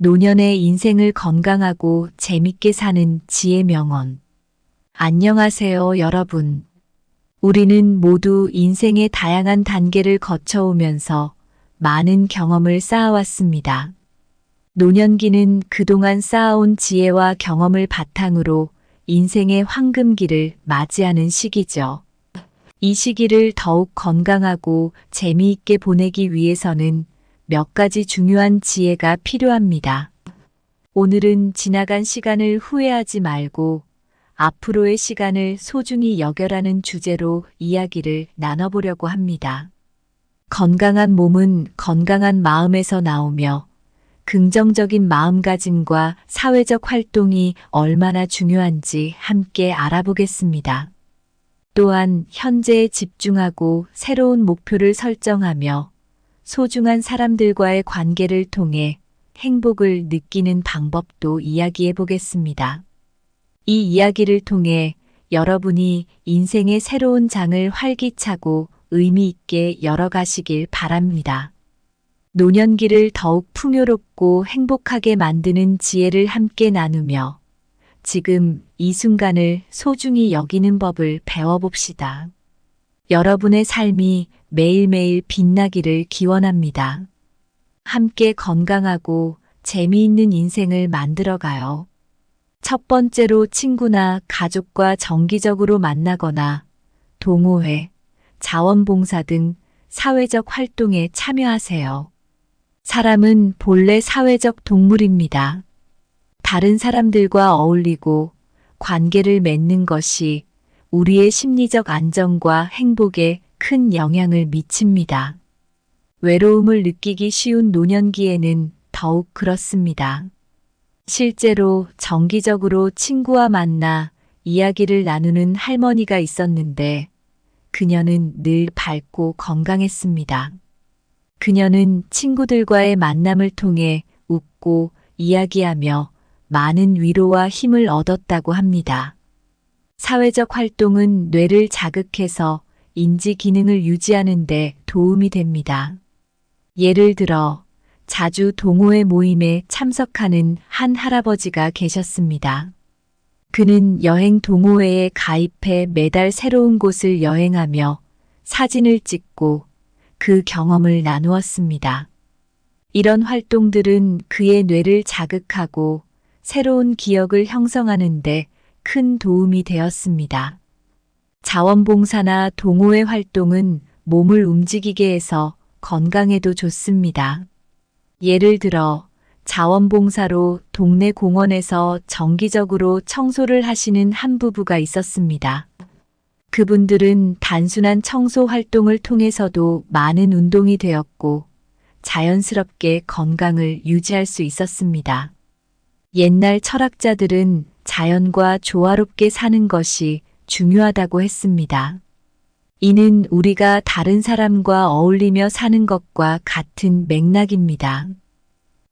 노년의 인생을 건강하고 재밌게 사는 지혜 명언. 안녕하세요, 여러분. 우리는 모두 인생의 다양한 단계를 거쳐오면서 많은 경험을 쌓아왔습니다. 노년기는 그동안 쌓아온 지혜와 경험을 바탕으로 인생의 황금기를 맞이하는 시기죠. 이 시기를 더욱 건강하고 재미있게 보내기 위해서는 몇 가지 중요한 지혜가 필요합니다. 오늘은 지나간 시간을 후회하지 말고 앞으로의 시간을 소중히 여겨라는 주제로 이야기를 나눠보려고 합니다. 건강한 몸은 건강한 마음에서 나오며 긍정적인 마음가짐과 사회적 활동이 얼마나 중요한지 함께 알아보겠습니다. 또한 현재에 집중하고 새로운 목표를 설정하며 소중한 사람들과의 관계를 통해 행복을 느끼는 방법도 이야기해 보겠습니다. 이 이야기를 통해 여러분이 인생의 새로운 장을 활기차고 의미 있게 열어가시길 바랍니다. 노년기를 더욱 풍요롭고 행복하게 만드는 지혜를 함께 나누며 지금 이 순간을 소중히 여기는 법을 배워봅시다. 여러분의 삶이 매일매일 빛나기를 기원합니다. 함께 건강하고 재미있는 인생을 만들어가요. 첫 번째로 친구나 가족과 정기적으로 만나거나 동호회, 자원봉사 등 사회적 활동에 참여하세요. 사람은 본래 사회적 동물입니다. 다른 사람들과 어울리고 관계를 맺는 것이 우리의 심리적 안정과 행복에 큰 영향을 미칩니다. 외로움을 느끼기 쉬운 노년기에는 더욱 그렇습니다. 실제로 정기적으로 친구와 만나 이야기를 나누는 할머니가 있었는데 그녀는 늘 밝고 건강했습니다. 그녀는 친구들과의 만남을 통해 웃고 이야기하며 많은 위로와 힘을 얻었다고 합니다. 사회적 활동은 뇌를 자극해서 인지 기능을 유지하는 데 도움이 됩니다. 예를 들어 자주 동호회 모임에 참석하는 한 할아버지가 계셨습니다. 그는 여행 동호회에 가입해 매달 새로운 곳을 여행하며 사진을 찍고 그 경험을 나누었습니다. 이런 활동들은 그의 뇌를 자극하고 새로운 기억을 형성하는 데 큰 도움이 되었습니다. 자원봉사나 동호회 활동은 몸을 움직이게 해서 건강에도 좋습니다. 예를 들어 자원봉사로 동네 공원에서 정기적으로 청소를 하시는 한 부부가 있었습니다. 그분들은 단순한 청소 활동을 통해서도 많은 운동이 되었고 자연스럽게 건강을 유지할 수 있었습니다. 옛날 철학자들은 자연과 조화롭게 사는 것이 중요하다고 했습니다. 이는 우리가 다른 사람과 어울리며 사는 것과 같은 맥락입니다.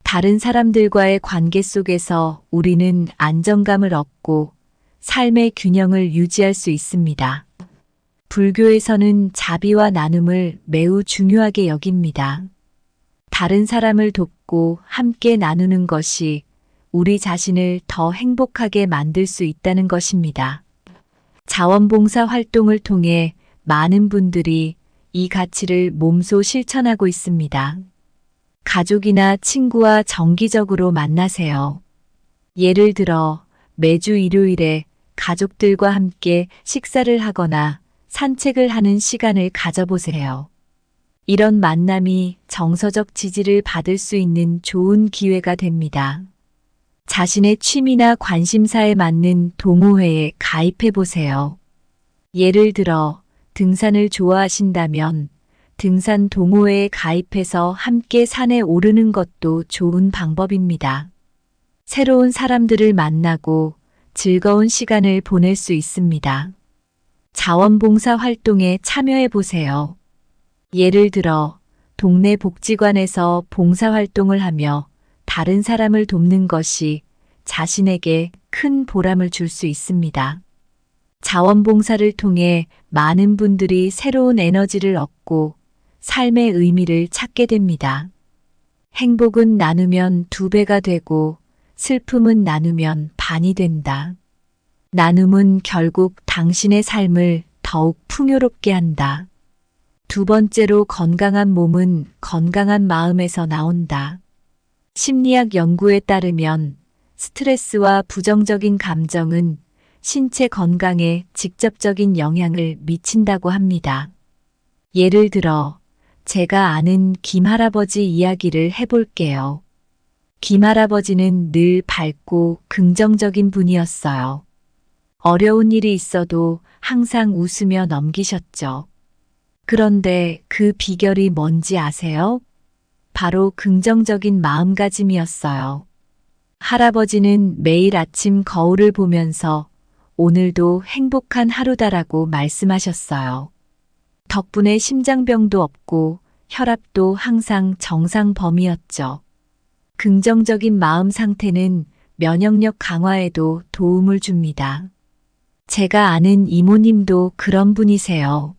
다른 사람들과의 관계 속에서 우리는 안정감을 얻고 삶의 균형을 유지할 수 있습니다. 불교에서는 자비와 나눔을 매우 중요하게 여깁니다. 다른 사람을 돕고 함께 나누는 것이 우리 자신을 더 행복하게 만들 수 있다는 것입니다. 자원봉사 활동을 통해 많은 분들이 이 가치를 몸소 실천하고 있습니다. 가족이나 친구와 정기적으로 만나세요. 예를 들어 매주 일요일에 가족들과 함께 식사를 하거나 산책을 하는 시간을 가져보세요. 이런 만남이 정서적 지지를 받을 수 있는 좋은 기회가 됩니다. 자신의 취미나 관심사에 맞는 동호회에 가입해 보세요. 예를 들어 등산을 좋아하신다면 등산 동호회에 가입해서 함께 산에 오르는 것도 좋은 방법입니다. 새로운 사람들을 만나고 즐거운 시간을 보낼 수 있습니다. 자원봉사 활동에 참여해 보세요. 예를 들어 동네 복지관에서 봉사활동을 하며 다른 사람을 돕는 것이 자신에게 큰 보람을 줄 수 있습니다. 자원봉사를 통해 많은 분들이 새로운 에너지를 얻고 삶의 의미를 찾게 됩니다. 행복은 나누면 2배가 되고 슬픔은 나누면 반이 된다. 나눔은 결국 당신의 삶을 더욱 풍요롭게 한다. 2번째로 건강한 몸은 건강한 마음에서 나온다. 심리학 연구에 따르면 스트레스와 부정적인 감정은 신체 건강에 직접적인 영향을 미친다고 합니다. 예를 들어 제가 아는 김할아버지 이야기를 해볼게요. 김할아버지는 늘 밝고 긍정적인 분이었어요. 어려운 일이 있어도 항상 웃으며 넘기셨죠. 그런데 그 비결이 뭔지 아세요? 바로 긍정적인 마음가짐이었어요. 할아버지는 매일 아침 거울을 보면서 오늘도 행복한 하루다라고 말씀하셨어요. 덕분에 심장병도 없고 혈압도 항상 정상 범위였죠. 긍정적인 마음 상태는 면역력 강화에도 도움을 줍니다. 제가 아는 이모님도 그런 분이세요.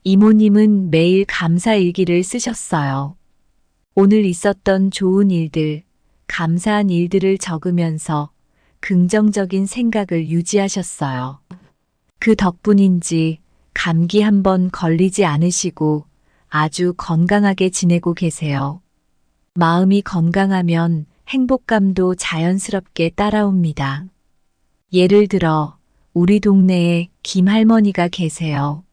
이모님은 매일 감사 일기를 쓰셨어요. 오늘 있었던 좋은 일들, 감사한 일들을 적으면서 긍정적인 생각을 유지하셨어요. 그 덕분인지 감기 한 번 걸리지 않으시고 아주 건강하게 지내고 계세요. 마음이 건강하면 행복감도 자연스럽게 따라옵니다. 예를 들어 우리 동네에 김할머니가 계세요.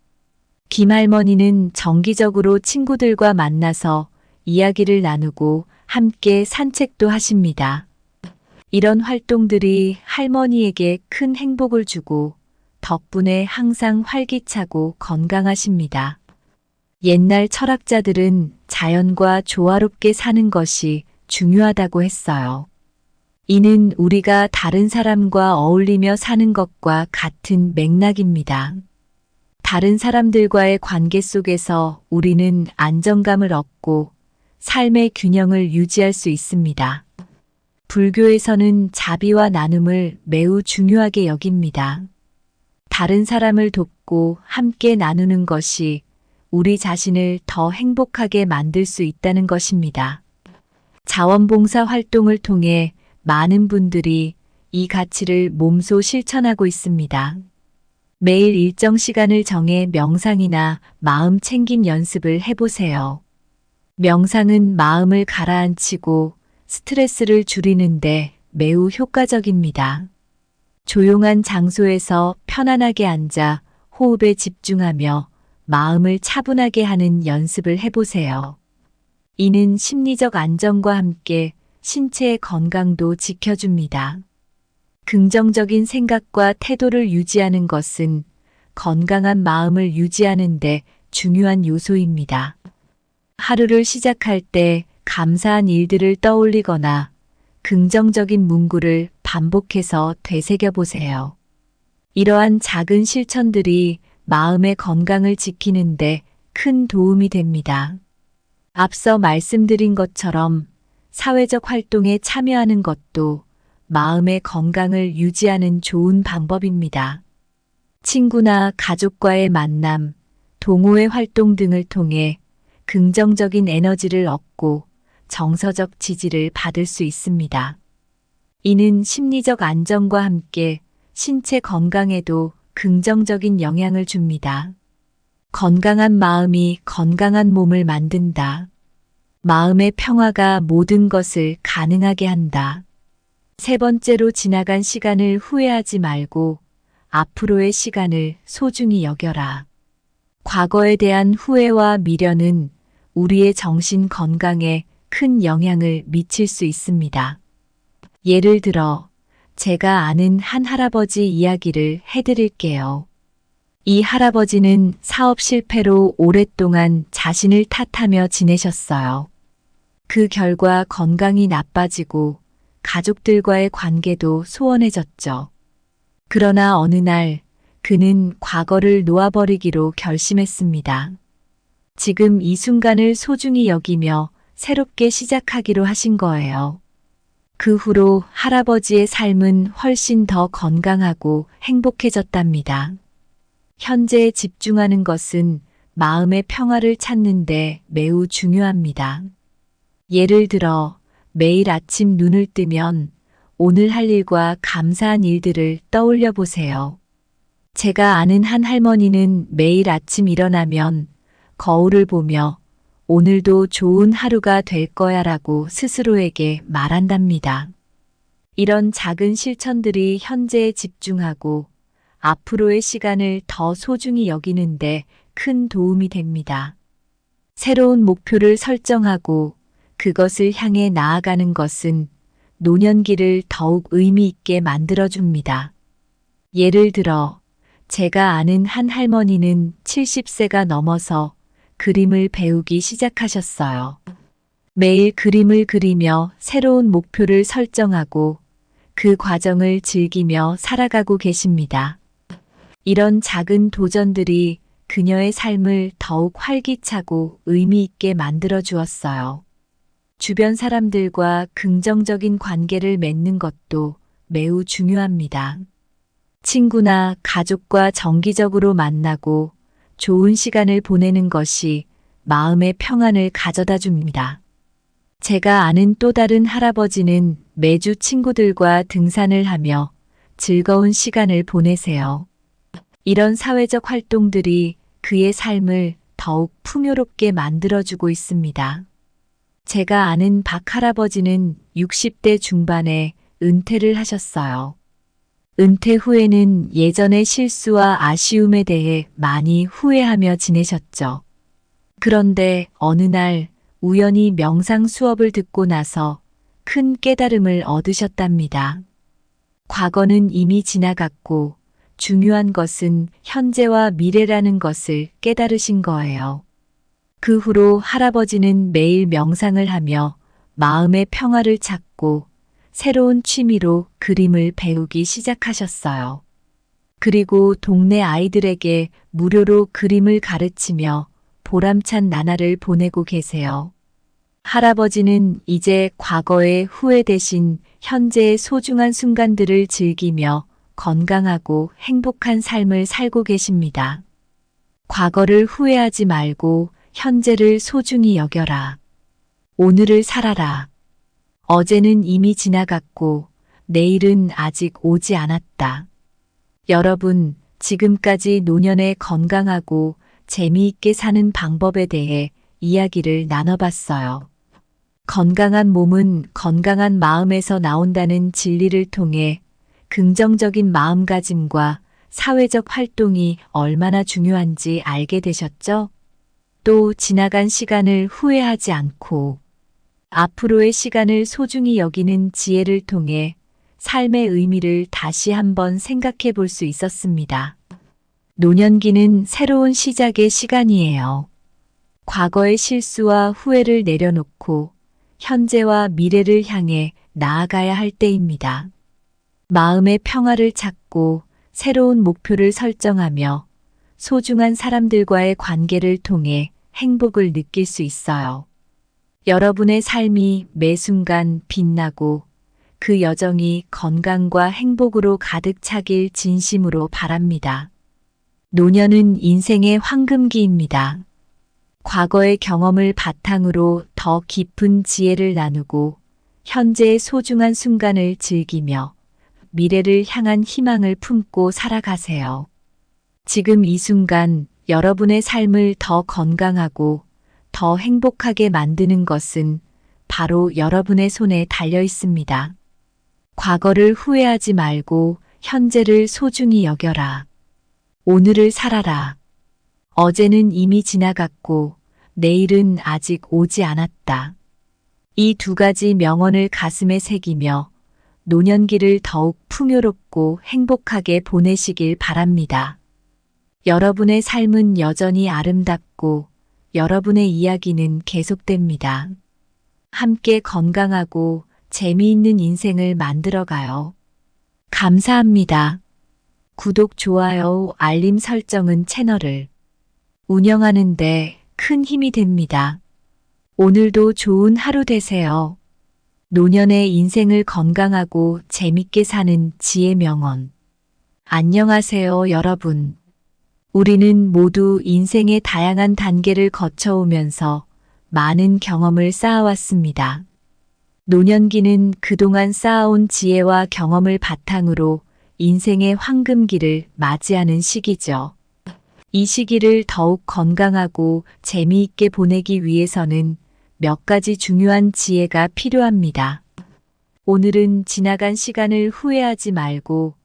김할머니는 정기적으로 친구들과 만나서 이야기를 나누고 함께 산책도 하십니다. 이런 활동들이 할머니에게 큰 행복을 주고 덕분에 항상 활기차고 건강하십니다. 옛날 철학자들은 자연과 조화롭게 사는 것이 중요하다고 했어요. 이는 우리가 다른 사람과 어울리며 사는 것과 같은 맥락입니다. 다른 사람들과의 관계 속에서 우리는 안정감을 얻고 삶의 균형을 유지할 수 있습니다. 불교에서는 자비와 나눔을 매우 중요하게 여깁니다. 다른 사람을 돕고 함께 나누는 것이 우리 자신을 더 행복하게 만들 수 있다는 것입니다. 자원봉사 활동을 통해 많은 분들이 이 가치를 몸소 실천하고 있습니다. 매일 일정 시간을 정해 명상이나 마음 챙김 연습을 해보세요. 명상은 마음을 가라앉히고 스트레스를 줄이는데 매우 효과적입니다. 조용한 장소에서 편안하게 앉아 호흡에 집중하며 마음을 차분하게 하는 연습을 해보세요. 이는 심리적 안정과 함께 신체의 건강도 지켜줍니다. 긍정적인 생각과 태도를 유지하는 것은 건강한 마음을 유지하는 데 중요한 요소입니다. 하루를 시작할 때 감사한 일들을 떠올리거나 긍정적인 문구를 반복해서 되새겨 보세요. 이러한 작은 실천들이 마음의 건강을 지키는데 큰 도움이 됩니다. 앞서 말씀드린 것처럼 사회적 활동에 참여하는 것도 마음의 건강을 유지하는 좋은 방법입니다. 친구나 가족과의 만남, 동호회 활동 등을 통해 긍정적인 에너지를 얻고 정서적 지지를 받을 수 있습니다. 이는 심리적 안정과 함께 신체 건강에도 긍정적인 영향을 줍니다. 건강한 마음이 건강한 몸을 만든다. 마음의 평화가 모든 것을 가능하게 한다. 3번째로 지나간 시간을 후회하지 말고 앞으로의 시간을 소중히 여겨라. 과거에 대한 후회와 미련은 우리의 정신 건강에 큰 영향을 미칠 수 있습니다. 예를 들어 제가 아는 한 할아버지 이야기를 해드릴게요. 이 할아버지는 사업 실패로 오랫동안 자신을 탓하며 지내셨어요. 그 결과 건강이 나빠지고 가족들과의 관계도 소원해졌죠. 그러나 어느 날 그는 과거를 놓아버리기로 결심했습니다. 지금 이 순간을 소중히 여기며 새롭게 시작하기로 하신 거예요. 그 후로 할아버지의 삶은 훨씬 더 건강하고 행복해졌답니다. 현재에 집중하는 것은 마음의 평화를 찾는데 매우 중요합니다. 예를 들어 매일 아침 눈을 뜨면 오늘 할 일과 감사한 일들을 떠올려 보세요. 제가 아는 한 할머니는 매일 아침 일어나면 거울을 보며 오늘도 좋은 하루가 될 거야 라고 스스로에게 말한답니다. 이런 작은 실천들이 현재에 집중하고 앞으로의 시간을 더 소중히 여기는데 큰 도움이 됩니다. 새로운 목표를 설정하고 그것을 향해 나아가는 것은 노년기를 더욱 의미 있게 만들어줍니다. 예를 들어, 제가 아는 한 할머니는 70세가 넘어서 그림을 배우기 시작하셨어요. 매일 그림을 그리며 새로운 목표를 설정하고 그 과정을 즐기며 살아가고 계십니다. 이런 작은 도전들이 그녀의 삶을 더욱 활기차고 의미 있게 만들어 주었어요. 주변 사람들과 긍정적인 관계를 맺는 것도 매우 중요합니다. 친구나 가족과 정기적으로 만나고 좋은 시간을 보내는 것이 마음의 평안을 가져다 줍니다. 제가 아는 또 다른 할아버지는 매주 친구들과 등산을 하며 즐거운 시간을 보내세요. 이런 사회적 활동들이 그의 삶을 더욱 풍요롭게 만들어주고 있습니다. 제가 아는 박 할아버지는 60대 중반에 은퇴를 하셨어요. 은퇴 후에는 예전의 실수와 아쉬움에 대해 많이 후회하며 지내셨죠. 그런데 어느 날 우연히 명상 수업을 듣고 나서 큰 깨달음을 얻으셨답니다. 과거는 이미 지나갔고 중요한 것은 현재와 미래라는 것을 깨달으신 거예요. 그 후로 할아버지는 매일 명상을 하며 마음의 평화를 찾고 새로운 취미로 그림을 배우기 시작하셨어요. 그리고 동네 아이들에게 무료로 그림을 가르치며 보람찬 나날을 보내고 계세요. 할아버지는 이제 과거의 후회 대신 현재의 소중한 순간들을 즐기며 건강하고 행복한 삶을 살고 계십니다. 과거를 후회하지 말고 현재를 소중히 여겨라. 오늘을 살아라. 어제는 이미 지나갔고 내일은 아직 오지 않았다. 여러분, 지금까지 노년에 건강하고 재미있게 사는 방법에 대해 이야기를 나눠봤어요. 건강한 몸은 건강한 마음에서 나온다는 진리를 통해 긍정적인 마음가짐과 사회적 활동이 얼마나 중요한지 알게 되셨죠? 또 지나간 시간을 후회하지 않고 앞으로의 시간을 소중히 여기는 지혜를 통해 삶의 의미를 다시 한번 생각해 볼 수 있었습니다. 노년기는 새로운 시작의 시간이에요. 과거의 실수와 후회를 내려놓고 현재와 미래를 향해 나아가야 할 때입니다. 마음의 평화를 찾고 새로운 목표를 설정하며 소중한 사람들과의 관계를 통해 행복을 느낄 수 있어요. 여러분의 삶이 매 순간 빛나고 그 여정이 건강과 행복으로 가득 차길 진심으로 바랍니다. 노년은 인생의 황금기입니다. 과거의 경험을 바탕으로 더 깊은 지혜를 나누고 현재의 소중한 순간을 즐기며 미래를 향한 희망을 품고 살아가세요. 지금 이 순간 여러분의 삶을 더 건강하고 더 행복하게 만드는 것은 바로 여러분의 손에 달려 있습니다. 과거를 후회하지 말고 현재를 소중히 여겨라. 오늘을 살아라. 어제는 이미 지나갔고 내일은 아직 오지 않았다. 이 두 가지 명언을 가슴에 새기며 노년기를 더욱 풍요롭고 행복하게 보내시길 바랍니다. 여러분의 삶은 여전히 아름답고 여러분의 이야기는 계속됩니다. 함께 건강하고 재미있는 인생을 만들어가요. 감사합니다. 구독, 좋아요, 알림 설정은 채널을 운영하는데 큰 힘이 됩니다. 오늘도 좋은 하루 되세요. 노년의 인생을 건강하고 재밌게 사는 지혜 명언. 안녕하세요, 여러분. 우리는 모두 인생의 다양한 단계를 거쳐오면서 많은 경험을 쌓아왔습니다. 노년기는 그동안 쌓아온 지혜와 경험을 바탕으로 인생의 황금기를 맞이하는 시기죠. 이 시기를 더욱 건강하고 재미있게 보내기 위해서는 몇 가지 중요한 지혜가 필요합니다. 오늘은 지나간 시간을 후회하지 말고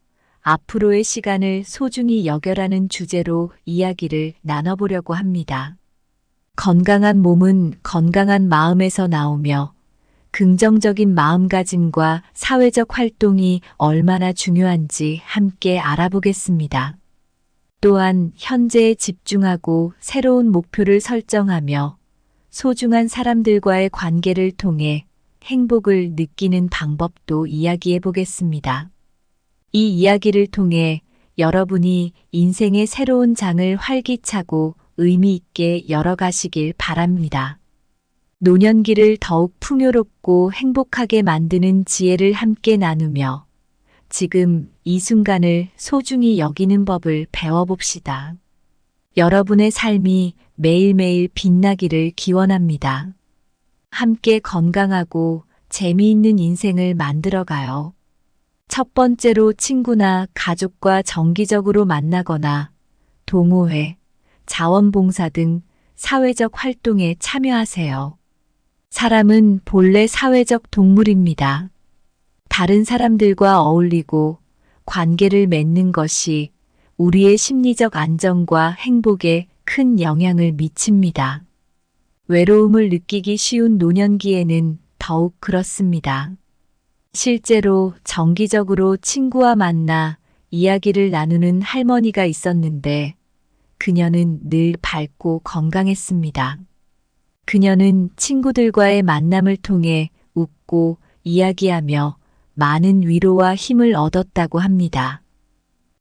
앞으로의 시간을 소중히 여겨라는 주제로 이야기를 나눠보려고 합니다. 건강한 몸은 건강한 마음에서 나오며 긍정적인 마음가짐과 사회적 활동이 얼마나 중요한지 함께 알아보겠습니다. 또한 현재에 집중하고 새로운 목표를 설정하며 소중한 사람들과의 관계를 통해 행복을 느끼는 방법도 이야기해 보겠습니다. 이 이야기를 통해 여러분이 인생의 새로운 장을 활기차고 의미 있게 열어가시길 바랍니다. 노년기를 더욱 풍요롭고 행복하게 만드는 지혜를 함께 나누며 지금 이 순간을 소중히 여기는 법을 배워봅시다. 여러분의 삶이 매일매일 빛나기를 기원합니다. 함께 건강하고 재미있는 인생을 만들어가요. 첫 번째로 친구나 가족과 정기적으로 만나거나 동호회, 자원봉사 등 사회적 활동에 참여하세요. 사람은 본래 사회적 동물입니다. 다른 사람들과 어울리고 관계를 맺는 것이 우리의 심리적 안정과 행복에 큰 영향을 미칩니다. 외로움을 느끼기 쉬운 노년기에는 더욱 그렇습니다. 실제로 정기적으로 친구와 만나 이야기를 나누는 할머니가 있었는데 그녀는 늘 밝고 건강했습니다. 그녀는 친구들과의 만남을 통해 웃고 이야기하며 많은 위로와 힘을 얻었다고 합니다.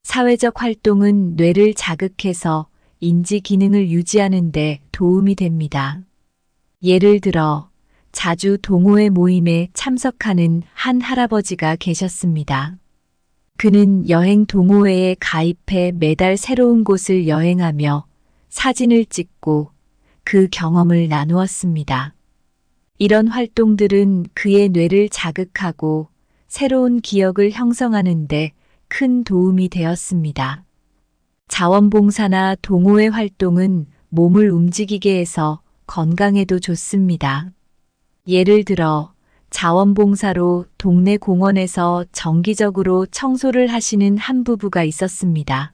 사회적 활동은 뇌를 자극해서 인지 기능을 유지하는 데 도움이 됩니다. 예를 들어 자주 동호회 모임에 참석하는 한 할아버지가 계셨습니다. 그는 여행 동호회에 가입해 매달 새로운 곳을 여행하며 사진을 찍고 그 경험을 나누었습니다. 이런 활동들은 그의 뇌를 자극하고 새로운 기억을 형성하는 데 큰 도움이 되었습니다. 자원봉사나 동호회 활동은 몸을 움직이게 해서 건강에도 좋습니다. 예를 들어 자원봉사로 동네 공원에서 정기적으로 청소를 하시는 한 부부가 있었습니다.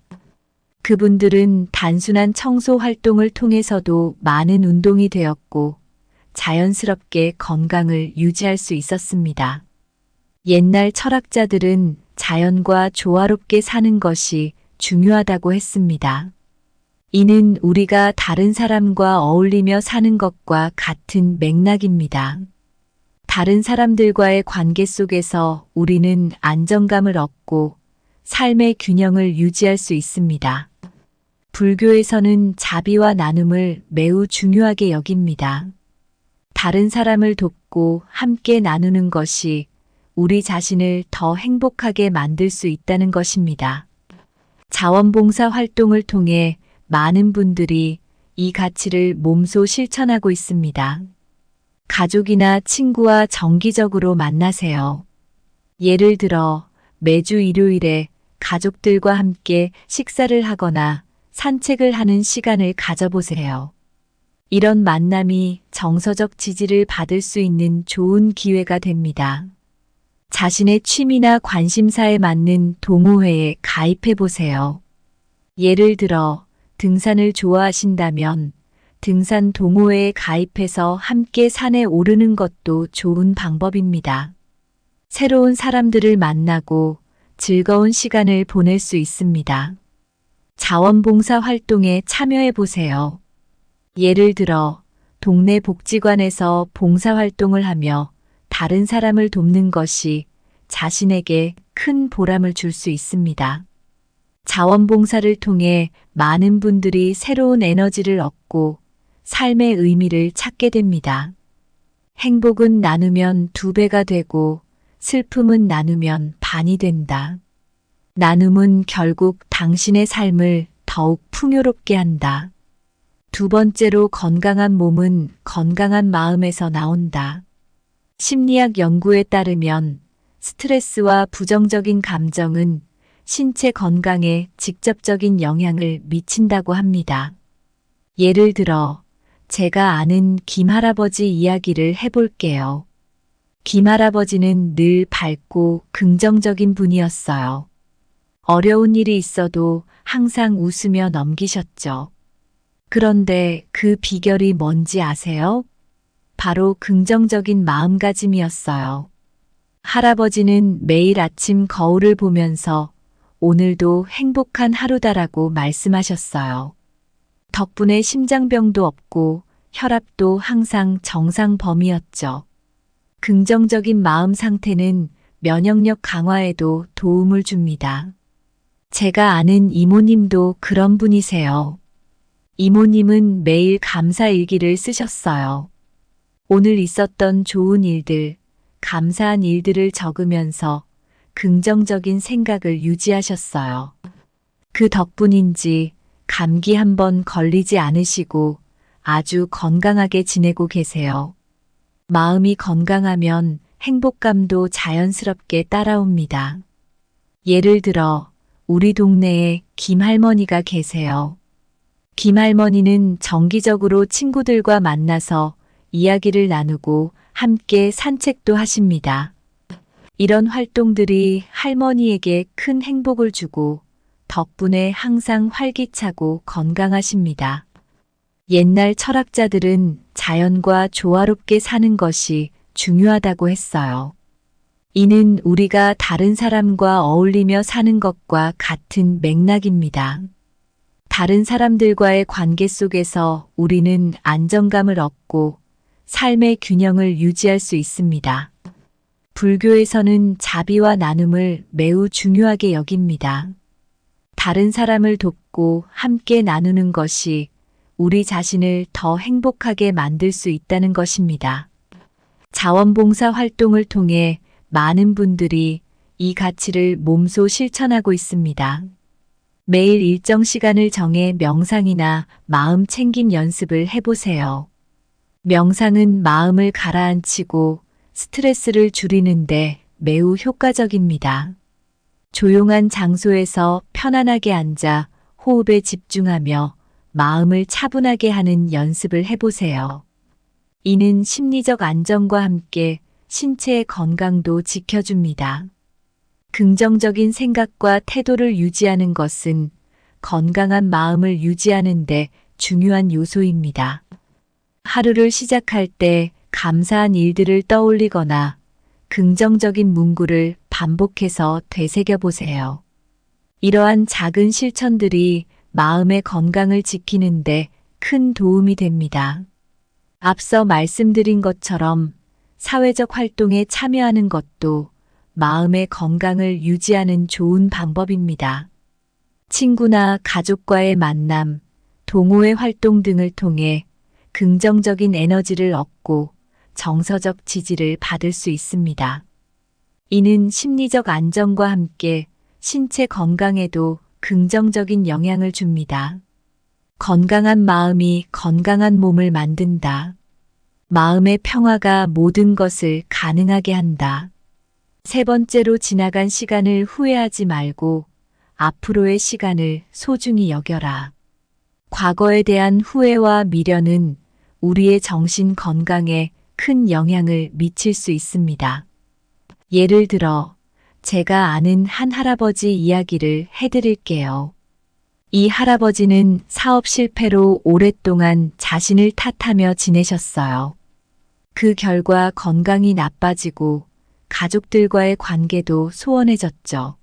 그분들은 단순한 청소 활동을 통해서도 많은 운동이 되었고 자연스럽게 건강을 유지할 수 있었습니다. 옛날 철학자들은 자연과 조화롭게 사는 것이 중요하다고 했습니다. 이는 우리가 다른 사람과 어울리며 사는 것과 같은 맥락입니다. 다른 사람들과의 관계 속에서 우리는 안정감을 얻고 삶의 균형을 유지할 수 있습니다. 불교에서는 자비와 나눔을 매우 중요하게 여깁니다. 다른 사람을 돕고 함께 나누는 것이 우리 자신을 더 행복하게 만들 수 있다는 것입니다. 자원봉사 활동을 통해 많은 분들이 이 가치를 몸소 실천하고 있습니다. 가족이나 친구와 정기적으로 만나세요. 예를 들어 매주 일요일에 가족들과 함께 식사를 하거나 산책을 하는 시간을 가져보세요. 이런 만남이 정서적 지지를 받을 수 있는 좋은 기회가 됩니다. 자신의 취미나 관심사에 맞는 동호회에 가입해 보세요. 예를 들어 등산을 좋아하신다면 등산 동호회에 가입해서 함께 산에 오르는 것도 좋은 방법입니다. 새로운 사람들을 만나고 즐거운 시간을 보낼 수 있습니다. 자원봉사 활동에 참여해 보세요. 예를 들어 동네 복지관에서 봉사활동을 하며 다른 사람을 돕는 것이 자신에게 큰 보람을 줄 수 있습니다. 자원봉사를 통해 많은 분들이 새로운 에너지를 얻고 삶의 의미를 찾게 됩니다. 행복은 나누면 2배가 되고 슬픔은 나누면 반이 된다. 나눔은 결국 당신의 삶을 더욱 풍요롭게 한다. 두 번째로 건강한 몸은 건강한 마음에서 나온다. 심리학 연구에 따르면 스트레스와 부정적인 감정은 신체 건강에 직접적인 영향을 미친다고 합니다. 예를 들어, 제가 아는 김할아버지 이야기를 해볼게요. 김할아버지는 늘 밝고 긍정적인 분이었어요. 어려운 일이 있어도 항상 웃으며 넘기셨죠. 그런데 그 비결이 뭔지 아세요? 바로 긍정적인 마음가짐이었어요. 할아버지는 매일 아침 거울을 보면서 오늘도 행복한 하루다라고 말씀하셨어요. 덕분에 심장병도 없고 혈압도 항상 정상 범위였죠. 긍정적인 마음 상태는 면역력 강화에도 도움을 줍니다. 제가 아는 이모님도 그런 분이세요. 이모님은 매일 감사 일기를 쓰셨어요. 오늘 있었던 좋은 일들, 감사한 일들을 적으면서 긍정적인 생각을 유지하셨어요. 그 덕분인지 감기 한 번 걸리지 않으시고 아주 건강하게 지내고 계세요. 마음이 건강하면 행복감도 자연스럽게 따라옵니다. 예를 들어, 우리 동네에 김할머니가 계세요. 김할머니는 정기적으로 친구들과 만나서 이야기를 나누고 함께 산책도 하십니다. 이런 활동들이 할머니에게 큰 행복을 주고 덕분에 항상 활기차고 건강하십니다. 옛날 철학자들은 자연과 조화롭게 사는 것이 중요하다고 했어요. 이는 우리가 다른 사람과 어울리며 사는 것과 같은 맥락입니다. 다른 사람들과의 관계 속에서 우리는 안정감을 얻고 삶의 균형을 유지할 수 있습니다. 불교에서는 자비와 나눔을 매우 중요하게 여깁니다. 다른 사람을 돕고 함께 나누는 것이 우리 자신을 더 행복하게 만들 수 있다는 것입니다. 자원봉사 활동을 통해 많은 분들이 이 가치를 몸소 실천하고 있습니다. 매일 일정 시간을 정해 명상이나 마음 챙김 연습을 해보세요. 명상은 마음을 가라앉히고 스트레스를 줄이는데 매우 효과적입니다. 조용한 장소에서 편안하게 앉아 호흡에 집중하며 마음을 차분하게 하는 연습을 해보세요. 이는 심리적 안정과 함께 신체의 건강도 지켜줍니다. 긍정적인 생각과 태도를 유지하는 것은 건강한 마음을 유지하는 데 중요한 요소입니다. 하루를 시작할 때 감사한 일들을 떠올리거나 긍정적인 문구를 반복해서 되새겨 보세요. 이러한 작은 실천들이 마음의 건강을 지키는데 큰 도움이 됩니다. 앞서 말씀드린 것처럼 사회적 활동에 참여하는 것도 마음의 건강을 유지하는 좋은 방법입니다. 친구나 가족과의 만남, 동호회 활동 등을 통해 긍정적인 에너지를 얻고 정서적 지지를 받을 수 있습니다. 이는 심리적 안정과 함께 신체 건강에도 긍정적인 영향을 줍니다. 건강한 마음이 건강한 몸을 만든다. 마음의 평화가 모든 것을 가능하게 한다. 세 번째로 지나간 시간을 후회하지 말고 앞으로의 시간을 소중히 여겨라. 과거에 대한 후회와 미련은 우리의 정신 건강에 큰 영향을 미칠 수 있습니다. 예를 들어, 제가 아는 한 할아버지 이야기를 해드릴게요. 이 할아버지는 사업 실패로 오랫동안 자신을 탓하며 지내셨어요. 그 결과 건강이 나빠지고 가족들과의 관계도 소원해졌죠.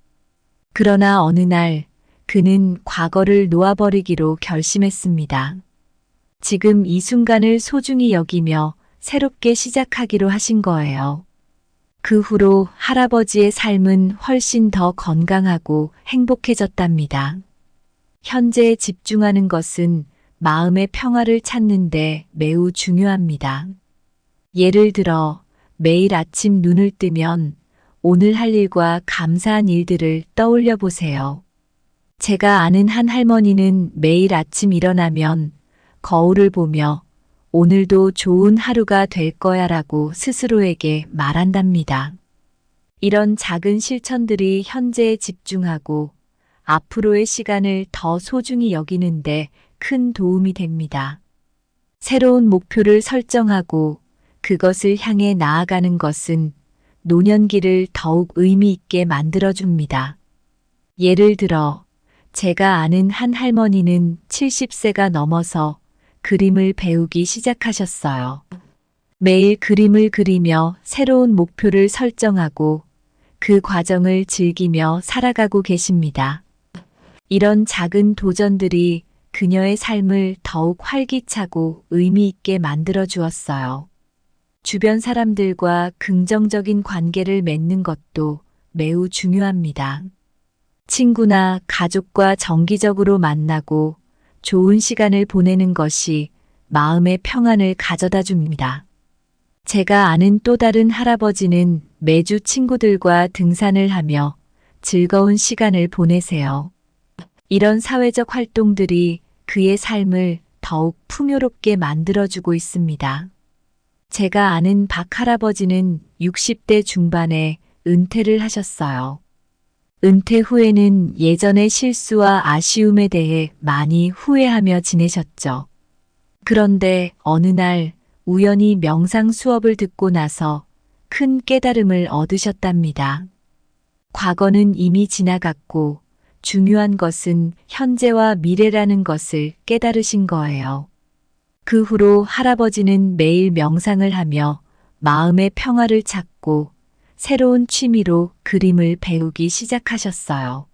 그러나 어느 날 그는 과거를 놓아버리기로 결심했습니다. 지금 이 순간을 소중히 여기며 새롭게 시작하기로 하신 거예요. 그 후로 할아버지의 삶은 훨씬 더 건강하고 행복해졌답니다. 현재에 집중하는 것은 마음의 평화를 찾는데 매우 중요합니다. 예를 들어 매일 아침 눈을 뜨면 오늘 할 일과 감사한 일들을 떠올려 보세요. 제가 아는 한 할머니는 매일 아침 일어나면 거울을 보며 오늘도 좋은 하루가 될 거야라고 스스로에게 말한답니다. 이런 작은 실천들이 현재에 집중하고 앞으로의 시간을 더 소중히 여기는데 큰 도움이 됩니다. 새로운 목표를 설정하고 그것을 향해 나아가는 것은 노년기를 더욱 의미 있게 만들어줍니다. 예를 들어, 제가 아는 한 할머니는 70세가 넘어서 그림을 배우기 시작하셨어요. 매일 그림을 그리며 새로운 목표를 설정하고 그 과정을 즐기며 살아가고 계십니다. 이런 작은 도전들이 그녀의 삶을 더욱 활기차고 의미 있게 만들어 주었어요. 주변 사람들과 긍정적인 관계를 맺는 것도 매우 중요합니다. 친구나 가족과 정기적으로 만나고 좋은 시간을 보내는 것이 마음의 평안을 가져다 줍니다. 제가 아는 또 다른 할아버지는 매주 친구들과 등산을 하며 즐거운 시간을 보내세요. 이런 사회적 활동들이 그의 삶을 더욱 풍요롭게 만들어주고 있습니다. 제가 아는 박 할아버지는 60대 중반에 은퇴를 하셨어요. 은퇴 후에는 예전의 실수와 아쉬움에 대해 많이 후회하며 지내셨죠. 그런데 어느 날 우연히 명상 수업을 듣고 나서 큰 깨달음을 얻으셨답니다. 과거는 이미 지나갔고 중요한 것은 현재와 미래라는 것을 깨달으신 거예요. 그 후로 할아버지는 매일 명상을 하며 마음의 평화를 찾고 새로운 취미로 그림을 배우기 시작하셨어요.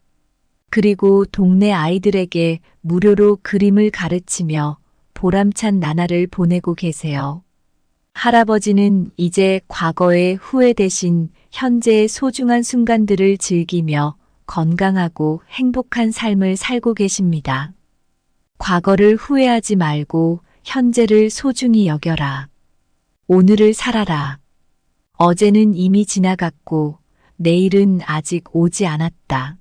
그리고 동네 아이들에게 무료로 그림을 가르치며 보람찬 나날을 보내고 계세요. 할아버지는 이제 과거의 후회 대신 현재의 소중한 순간들을 즐기며 건강하고 행복한 삶을 살고 계십니다. 과거를 후회하지 말고 현재를 소중히 여겨라. 오늘을 살아라. 어제는 이미 지나갔고 내일은 아직 오지 않았다.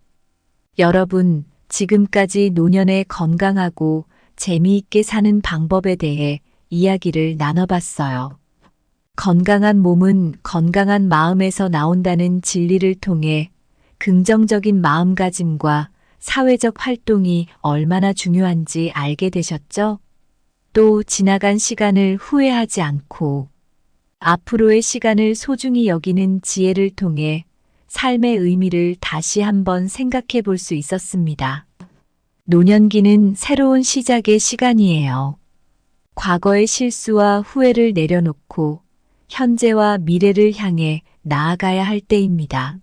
여러분, 지금까지 노년에 건강하고 재미있게 사는 방법에 대해 이야기를 나눠봤어요. 건강한 몸은 건강한 마음에서 나온다는 진리를 통해 긍정적인 마음가짐과 사회적 활동이 얼마나 중요한지 알게 되셨죠? 또 지나간 시간을 후회하지 않고 앞으로의 시간을 소중히 여기는 지혜를 통해 삶의 의미를 다시 한번 생각해 볼 수 있었습니다. 노년기는 새로운 시작의 시간이에요. 과거의 실수와 후회를 내려놓고 현재와 미래를 향해 나아가야 할 때입니다.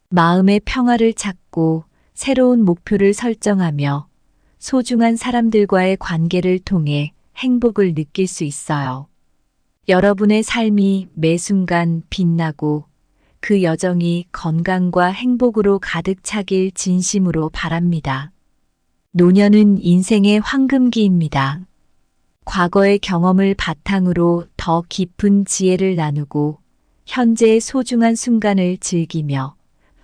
마음의 평화를 찾고 새로운 목표를 설정하며 소중한 사람들과의 관계를 통해 행복을 느낄 수 있어요. 여러분의 삶이 매 순간 빛나고 그 여정이 건강과 행복으로 가득 차길 진심으로 바랍니다. 노년은 인생의 황금기입니다. 과거의 경험을 바탕으로 더 깊은 지혜를 나누고 현재의 소중한 순간을 즐기며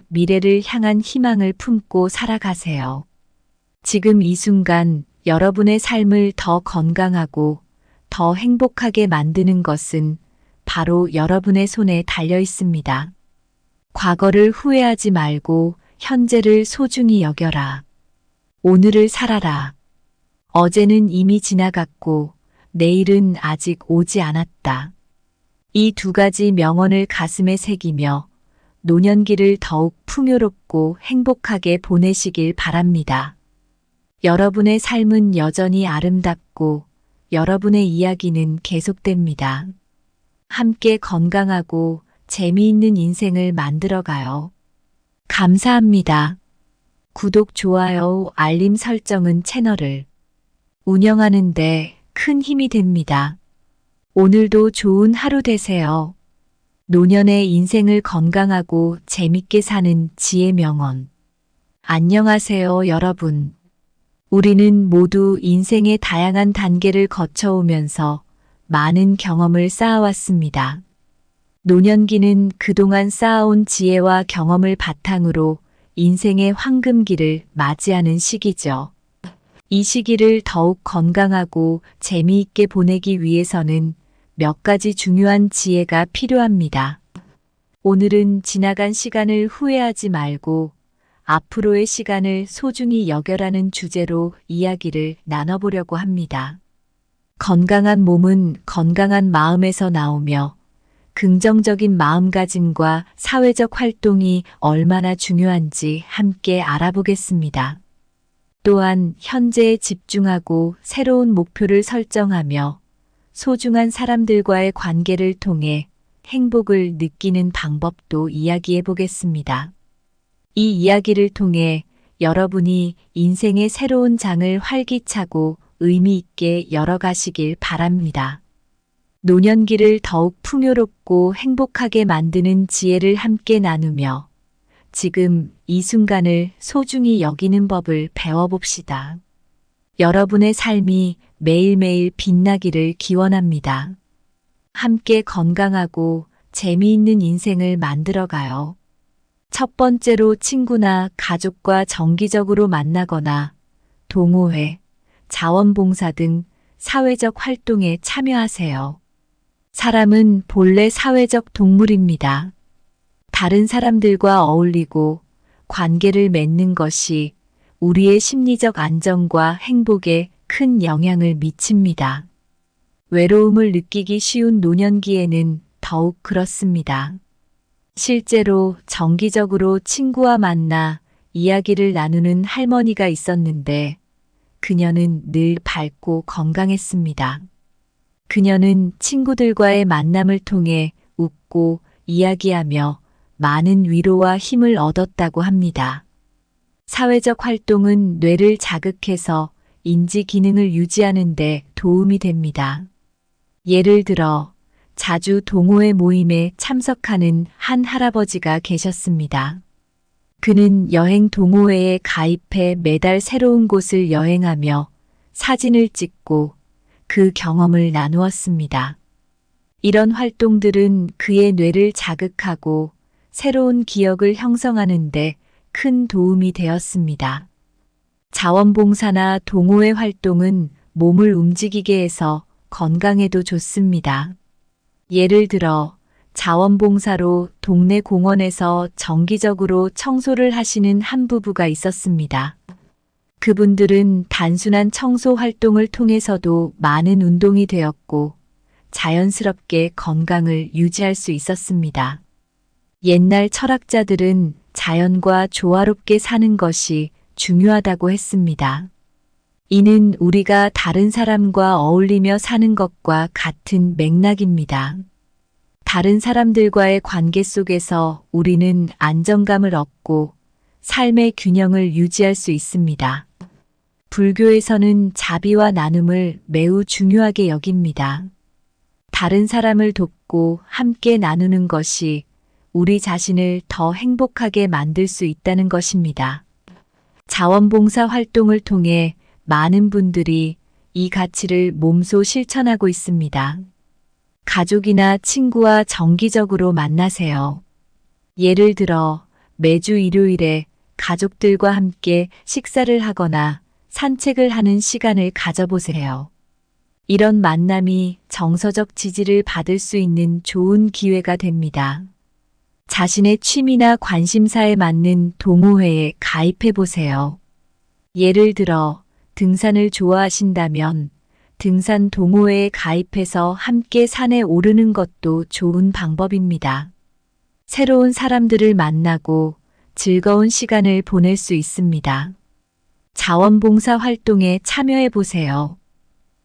미래를 향한 희망을 품고 살아가세요. 지금 이 순간 여러분의 삶을 더 건강하고 더 행복하게 만드는 것은 바로 여러분의 손에 달려 있습니다. 과거를 후회하지 말고 현재를 소중히 여겨라. 오늘을 살아라. 어제는 이미 지나갔고 내일은 아직 오지 않았다. 이 두 가지 명언을 가슴에 새기며 노년기를 더욱 풍요롭고 행복하게 보내시길 바랍니다. 여러분의 삶은 여전히 아름답고 여러분의 이야기는 계속됩니다. 함께 건강하고 재미있는 인생을 만들어가요. 감사합니다. 구독, 좋아요, 알림 설정은 채널을 운영하는데 큰 힘이 됩니다. 오늘도 좋은 하루 되세요. 노년의 인생을 건강하고 재밌게 사는 지혜 명언. 안녕하세요, 여러분. 우리는 모두 인생의 다양한 단계를 거쳐오면서 많은 경험을 쌓아왔습니다. 노년기는 그동안 쌓아온 지혜와 경험을 바탕으로 인생의 황금기를 맞이하는 시기죠. 이 시기를 더욱 건강하고 재미있게 보내기 위해서는 몇 가지 중요한 지혜가 필요합니다. 오늘은 지나간 시간을 후회하지 말고 앞으로의 시간을 소중히 여겨라는 주제로 이야기를 나눠보려고 합니다. 건강한 몸은 건강한 마음에서 나오며 긍정적인 마음가짐과 사회적 활동이 얼마나 중요한지 함께 알아보겠습니다. 또한 현재에 집중하고 새로운 목표를 설정하며 소중한 사람들과의 관계를 통해 행복을 느끼는 방법도 이야기해 보겠습니다. 이 이야기를 통해 여러분이 인생의 새로운 장을 활기차고 의미 있게 열어가시길 바랍니다. 노년기를 더욱 풍요롭고 행복하게 만드는 지혜를 함께 나누며 지금 이 순간을 소중히 여기는 법을 배워봅시다. 여러분의 삶이 매일매일 빛나기를 기원합니다. 함께 건강하고 재미있는 인생을 만들어가요. 첫 번째로 친구나 가족과 정기적으로 만나거나 동호회, 자원봉사 등 사회적 활동에 참여하세요. 사람은 본래 사회적 동물입니다. 다른 사람들과 어울리고 관계를 맺는 것이 우리의 심리적 안정과 행복에 큰 영향을 미칩니다. 외로움을 느끼기 쉬운 노년기에는 더욱 그렇습니다. 실제로 정기적으로 친구와 만나 이야기를 나누는 할머니가 있었는데 그녀는 늘 밝고 건강했습니다. 그녀는 친구들과의 만남을 통해 웃고 이야기하며 많은 위로와 힘을 얻었다고 합니다. 사회적 활동은 뇌를 자극해서 인지 기능을 유지하는 데 도움이 됩니다. 예를 들어 자주 동호회 모임에 참석하는 한 할아버지가 계셨습니다. 그는 여행 동호회에 가입해 매달 새로운 곳을 여행하며 사진을 찍고 그 경험을 나누었습니다. 이런 활동들은 그의 뇌를 자극하고 새로운 기억을 형성하는 데 큰 도움이 되었습니다. 자원봉사나 동호회 활동은 몸을 움직이게 해서 건강에도 좋습니다. 예를 들어 자원봉사로 동네 공원에서 정기적으로 청소를 하시는 한 부부가 있었습니다. 그분들은 단순한 청소 활동을 통해서도 많은 운동이 되었고 자연스럽게 건강을 유지할 수 있었습니다. 옛날 철학자들은 자연과 조화롭게 사는 것이 중요하다고 했습니다. 이는 우리가 다른 사람과 어울리며 사는 것과 같은 맥락입니다. 다른 사람들과의 관계 속에서 우리는 안정감을 얻고 삶의 균형을 유지할 수 있습니다. 불교에서는 자비와 나눔을 매우 중요하게 여깁니다. 다른 사람을 돕고 함께 나누는 것이 우리 자신을 더 행복하게 만들 수 있다는 것입니다. 자원봉사 활동을 통해 많은 분들이 이 가치를 몸소 실천하고 있습니다. 가족이나 친구와 정기적으로 만나세요. 예를 들어 매주 일요일에 가족들과 함께 식사를 하거나 산책을 하는 시간을 가져보세요. 이런 만남이 정서적 지지를 받을 수 있는 좋은 기회가 됩니다. 자신의 취미나 관심사에 맞는 동호회에 가입해 보세요. 예를 들어 등산을 좋아하신다면 등산 동호회에 가입해서 함께 산에 오르는 것도 좋은 방법입니다. 새로운 사람들을 만나고 즐거운 시간을 보낼 수 있습니다. 자원봉사 활동에 참여해 보세요.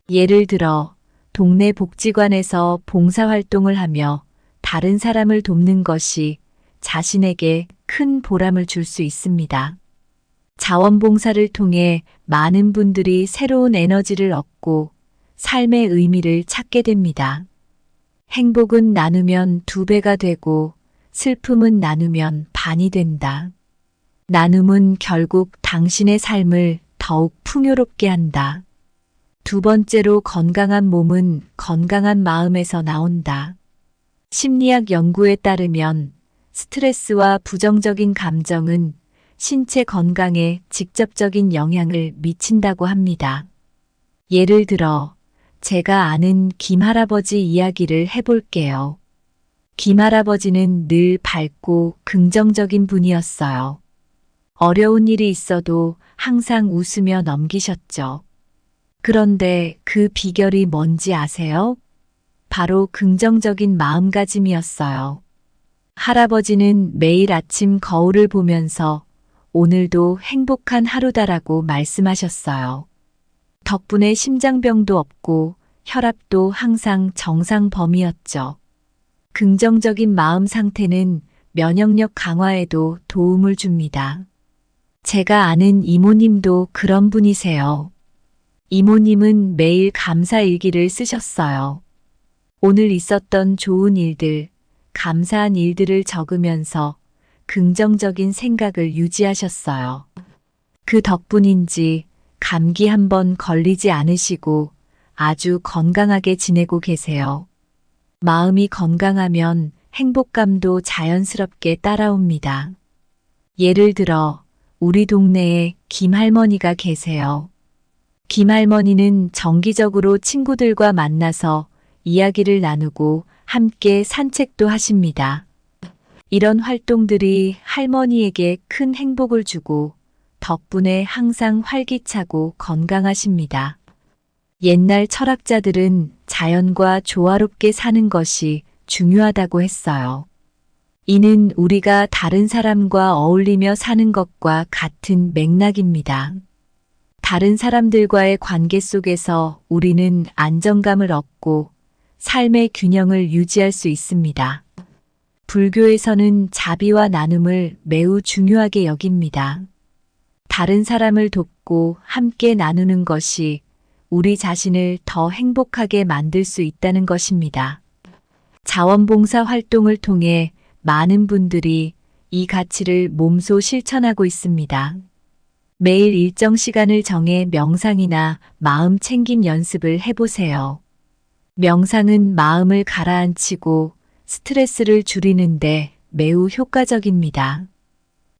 예를 들어 동네 복지관에서 봉사활동을 하며 다른 사람을 돕는 것이 자신에게 큰 보람을 줄 수 있습니다. 자원봉사를 통해 많은 분들이 새로운 에너지를 얻고 삶의 의미를 찾게 됩니다. 행복은 나누면 2배가 되고 슬픔은 나누면 반이 된다. 나눔은 결국 당신의 삶을 더욱 풍요롭게 한다. 두 번째로 건강한 몸은 건강한 마음에서 나온다. 심리학 연구에 따르면 스트레스와 부정적인 감정은 신체 건강에 직접적인 영향을 미친다고 합니다. 예를 들어 제가 아는 김할아버지 이야기를 해볼게요. 김할아버지는 늘 밝고 긍정적인 분이었어요. 어려운 일이 있어도 항상 웃으며 넘기셨죠. 그런데 그 비결이 뭔지 아세요? 바로 긍정적인 마음가짐이었어요. 할아버지는 매일 아침 거울을 보면서 오늘도 행복한 하루다라고 말씀하셨어요. 덕분에 심장병도 없고 혈압도 항상 정상 범위였죠. 긍정적인 마음 상태는 면역력 강화에도 도움을 줍니다. 제가 아는 이모님도 그런 분이세요. 이모님은 매일 감사 일기를 쓰셨어요. 오늘 있었던 좋은 일들, 감사한 일들을 적으면서 긍정적인 생각을 유지하셨어요. 그 덕분인지 감기 한 번 걸리지 않으시고 아주 건강하게 지내고 계세요. 마음이 건강하면 행복감도 자연스럽게 따라옵니다. 예를 들어 우리 동네에 김할머니가 계세요. 김할머니는 정기적으로 친구들과 만나서 이야기를 나누고 함께 산책도 하십니다. 이런 활동들이 할머니에게 큰 행복을 주고 덕분에 항상 활기차고 건강하십니다. 옛날 철학자들은 자연과 조화롭게 사는 것이 중요하다고 했어요. 이는 우리가 다른 사람과 어울리며 사는 것과 같은 맥락입니다. 다른 사람들과의 관계 속에서 우리는 안정감을 얻고 삶의 균형을 유지할 수 있습니다. 불교에서는 자비와 나눔을 매우 중요하게 여깁니다. 다른 사람을 돕고 함께 나누는 것이 우리 자신을 더 행복하게 만들 수 있다는 것입니다. 자원봉사 활동을 통해 많은 분들이 이 가치를 몸소 실천하고 있습니다. 매일 일정 시간을 정해 명상이나 마음 챙김 연습을 해보세요. 명상은 마음을 가라앉히고 스트레스를 줄이는데 매우 효과적입니다.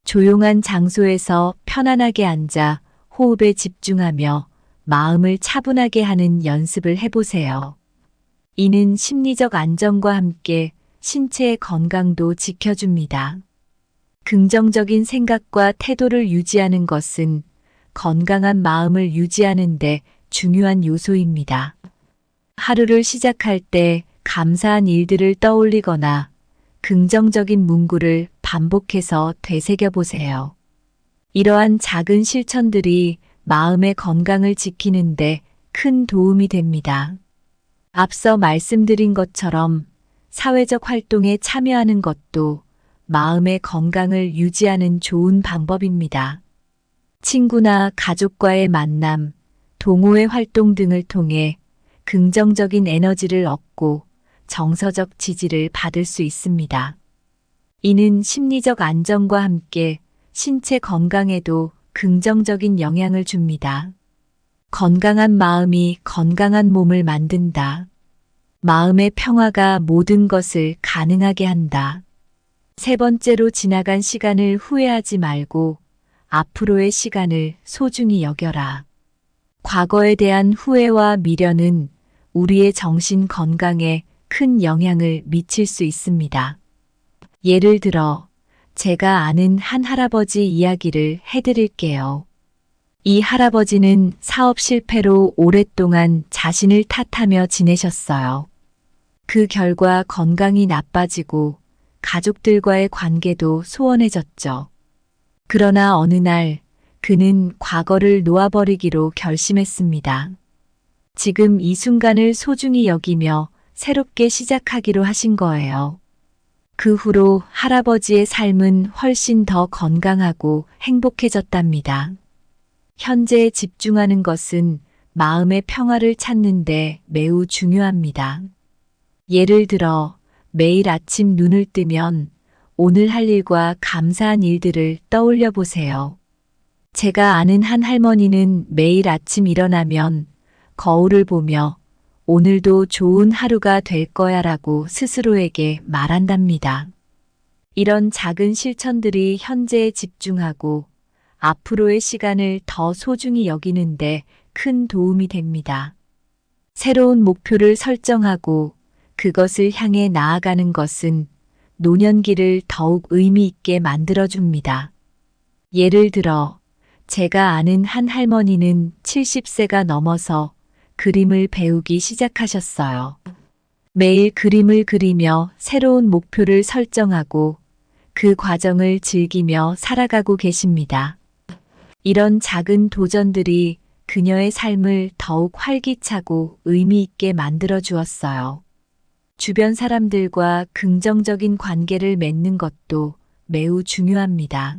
조용한 장소에서 편안하게 앉아 호흡에 집중하며 마음을 차분하게 하는 연습을 해보세요. 이는 심리적 안정과 함께 신체의 건강도 지켜줍니다. 긍정적인 생각과 태도를 유지하는 것은 건강한 마음을 유지하는 데 중요한 요소입니다. 하루를 시작할 때 감사한 일들을 떠올리거나 긍정적인 문구를 반복해서 되새겨 보세요. 이러한 작은 실천들이 마음의 건강을 지키는데 큰 도움이 됩니다. 앞서 말씀드린 것처럼 사회적 활동에 참여하는 것도 마음의 건강을 유지하는 좋은 방법입니다. 친구나 가족과의 만남, 동호회 활동 등을 통해 긍정적인 에너지를 얻고 정서적 지지를 받을 수 있습니다. 이는 심리적 안정과 함께 신체 건강에도 긍정적인 영향을 줍니다. 건강한 마음이 건강한 몸을 만든다. 마음의 평화가 모든 것을 가능하게 한다. 세 번째로 지나간 시간을 후회하지 말고 앞으로의 시간을 소중히 여겨라. 과거에 대한 후회와 미련은 우리의 정신 건강에 큰 영향을 미칠 수 있습니다. 예를 들어 제가 아는 한 할아버지 이야기를 해드릴게요. 이 할아버지는 사업 실패로 오랫동안 자신을 탓하며 지내셨어요. 그 결과 건강이 나빠지고 가족들과의 관계도 소원해졌죠. 그러나 어느 날 그는 과거를 놓아버리기로 결심했습니다. 지금 이 순간을 소중히 여기며 새롭게 시작하기로 하신 거예요. 그 후로 할아버지의 삶은 훨씬 더 건강하고 행복해졌답니다. 현재에 집중하는 것은 마음의 평화를 찾는데 매우 중요합니다. 예를 들어 매일 아침 눈을 뜨면 오늘 할 일과 감사한 일들을 떠올려 보세요. 제가 아는 한 할머니는 매일 아침 일어나면 거울을 보며 오늘도 좋은 하루가 될 거야 라고 스스로에게 말한답니다. 이런 작은 실천들이 현재에 집중하고 앞으로의 시간을 더 소중히 여기는데 큰 도움이 됩니다. 새로운 목표를 설정하고 그것을 향해 나아가는 것은 노년기를 더욱 의미 있게 만들어줍니다. 예를 들어, 제가 아는 한 할머니는 70세가 넘어서 그림을 배우기 시작하셨어요. 매일 그림을 그리며 새로운 목표를 설정하고 그 과정을 즐기며 살아가고 계십니다. 이런 작은 도전들이 그녀의 삶을 더욱 활기차고 의미 있게 만들어 주었어요. 주변 사람들과 긍정적인 관계를 맺는 것도 매우 중요합니다.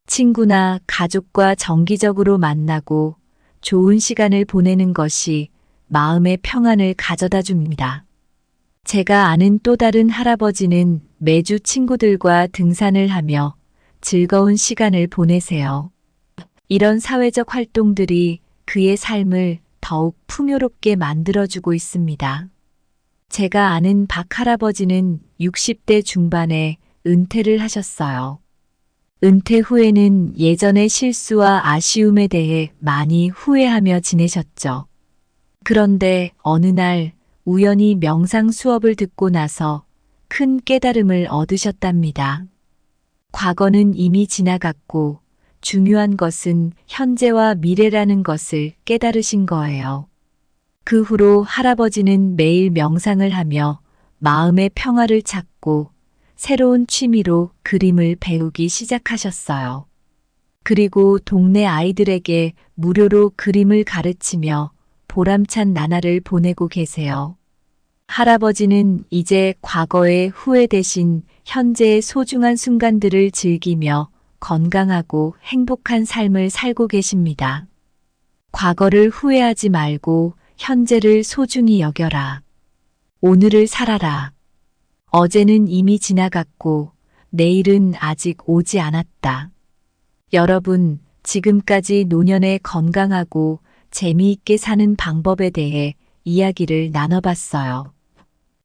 친구나 가족과 정기적으로 만나고 좋은 시간을 보내는 것이 마음의 평안을 가져다 줍니다. 제가 아는 또 다른 할아버지는 매주 친구들과 등산을 하며 즐거운 시간을 보내세요. 이런 사회적 활동들이 그의 삶을 더욱 풍요롭게 만들어주고 있습니다. 제가 아는 박 할아버지는 60대 중반에 은퇴를 하셨어요. 은퇴 후에는 예전의 실수와 아쉬움에 대해 많이 후회하며 지내셨죠. 그런데 어느 날 우연히 명상 수업을 듣고 나서 큰 깨달음을 얻으셨답니다. 과거는 이미 지나갔고 중요한 것은 현재와 미래라는 것을 깨달으신 거예요. 그 후로 할아버지는 매일 명상을 하며 마음의 평화를 찾고 새로운 취미로 그림을 배우기 시작하셨어요. 그리고 동네 아이들에게 무료로 그림을 가르치며 보람찬 나날을 보내고 계세요. 할아버지는 이제 과거의 후회 대신 현재의 소중한 순간들을 즐기며 건강하고 행복한 삶을 살고 계십니다. 과거를 후회하지 말고 현재를 소중히 여겨라. 오늘을 살아라. 어제는 이미 지나갔고 내일은 아직 오지 않았다. 여러분, 지금까지 노년에 건강하고 재미있게 사는 방법에 대해 이야기를 나눠봤어요.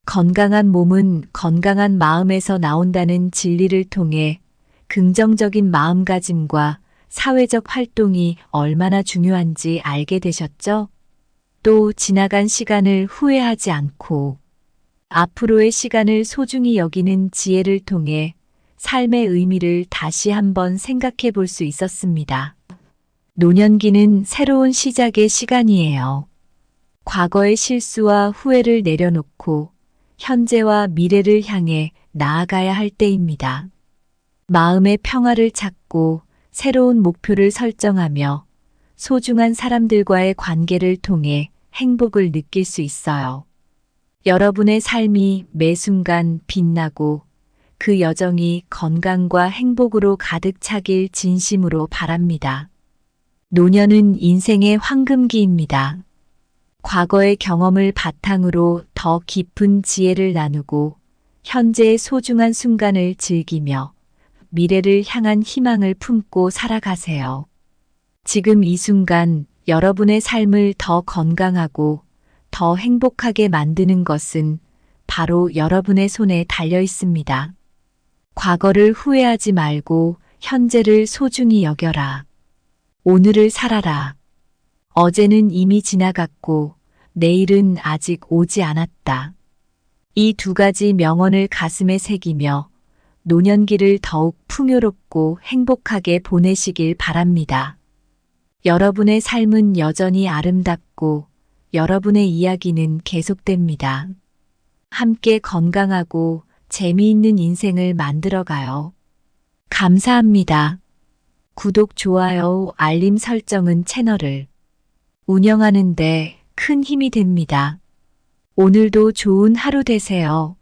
건강한 몸은 건강한 마음에서 나온다는 진리를 통해 긍정적인 마음가짐과 사회적 활동이 얼마나 중요한지 알게 되셨죠? 또 지나간 시간을 후회하지 않고 앞으로의 시간을 소중히 여기는 지혜를 통해 삶의 의미를 다시 한번 생각해 볼 수 있었습니다. 노년기는 새로운 시작의 시간이에요. 과거의 실수와 후회를 내려놓고 현재와 미래를 향해 나아가야 할 때입니다. 마음의 평화를 찾고 새로운 목표를 설정하며 소중한 사람들과의 관계를 통해 행복을 느낄 수 있어요. 여러분의 삶이 매 순간 빛나고 그 여정이 건강과 행복으로 가득 차길 진심으로 바랍니다. 노년은 인생의 황금기입니다. 과거의 경험을 바탕으로 더 깊은 지혜를 나누고 현재의 소중한 순간을 즐기며 미래를 향한 희망을 품고 살아가세요. 지금 이 순간 여러분의 삶을 더 건강하고 더 행복하게 만드는 것은 바로 여러분의 손에 달려 있습니다. 과거를 후회하지 말고 현재를 소중히 여겨라. 오늘을 살아라. 어제는 이미 지나갔고 내일은 아직 오지 않았다. 이 두 가지 명언을 가슴에 새기며 노년기를 더욱 풍요롭고 행복하게 보내시길 바랍니다. 여러분의 삶은 여전히 아름답고 여러분의 이야기는 계속됩니다. 함께 건강하고 재미있는 인생을 만들어가요. 감사합니다. 구독, 좋아요, 알림 설정은 채널을 운영하는 데 큰 힘이 됩니다. 오늘도 좋은 하루 되세요.